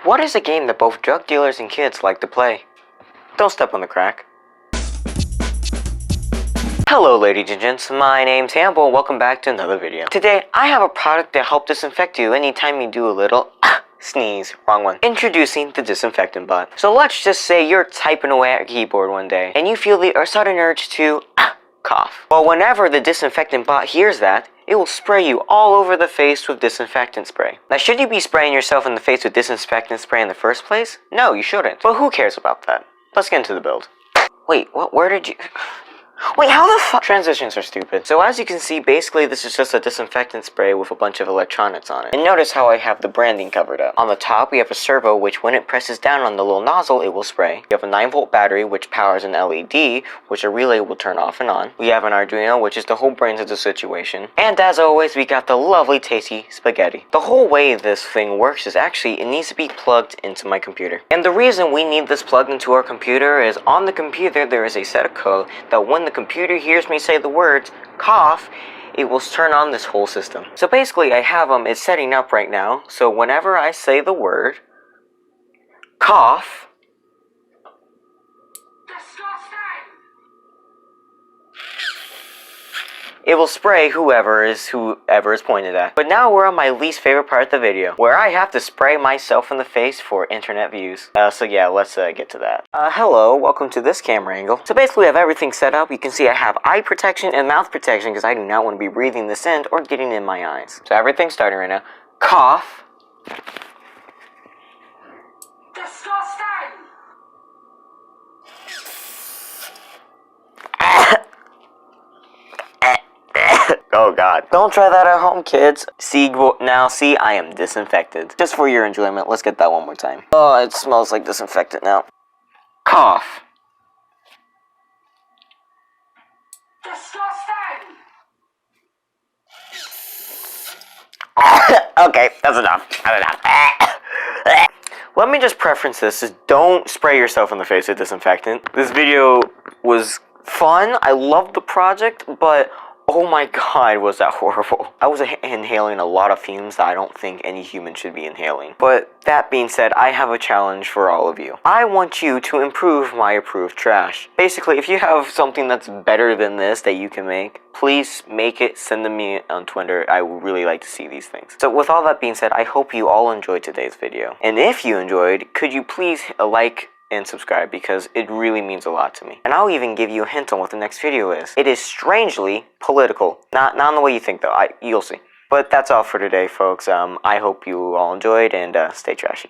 What is a game that both drug dealers and kids like to play? Don't step on the crack. Hello ladies and gents, my name's Hannibal and welcome back to another video. Today, I have a product to help disinfect you anytime you do a little sneeze. Wrong one. Introducing the Disinfectant Bot. So let's just say you're typing away at your keyboard one day and you feel the sudden urge to cough. Well, whenever the Disinfectant Bot hears that, it will spray you all over the face with disinfectant spray. Now, should you be spraying yourself in the face with disinfectant spray in the first place? No, you shouldn't. But who cares about that? Let's get into the build. Wait, what? Where did you... Wait, how the fuck? Transitions are stupid. So as you can see, basically this is just a disinfectant spray with a bunch of electronics on it. And notice how I have the branding covered up. On the top, we have a servo, which when it presses down on the little nozzle, it will spray. We have a 9-volt battery, which powers an LED, which a relay will turn off and on. We have an Arduino, which is the whole brains of the situation. And as always, we got the lovely tasty spaghetti. The whole way this thing works is actually, it needs to be plugged into my computer. And the reason we need this plugged into our computer is on the computer, there is a set of code that when the computer hears me say the words cough, it will turn on this whole system. So basically I have it's setting up right now, so whenever I say the word cough, it will spray whoever is pointed at. But now we're on my least favorite part of the video, where I have to spray myself in the face for internet views. So yeah, let's get to that. Hello, welcome to this camera angle. So basically I have everything set up. You can see I have eye protection and mouth protection because I do not want to be breathing this in or getting in my eyes. So everything's starting right now. Cough. Disgusting! Oh god. Don't try that at home, kids. Now see, I am disinfected. Just for your enjoyment, let's get that one more time. Oh, it smells like disinfectant now. Cough. Disgusting! Okay, that's enough. That's enough. Let me just preference this. Just don't spray yourself in the face with disinfectant. This video was fun. I loved the project, but oh my god, was that horrible. I was inhaling a lot of fumes that I don't think any human should be inhaling. But that being said, I have a challenge for all of you. I want you to improve my approved trash. Basically, if you have something that's better than this that you can make, please make it, send them me on Twitter. I would really like to see these things. So with all that being said, I hope you all enjoyed today's video. And if you enjoyed, could you please like and subscribe, because it really means a lot to me. And I'll even give you a hint on what the next video is. It is strangely political. Not in the way you think though, you'll see. But that's all for today, folks. I hope you all enjoyed, and stay trashy.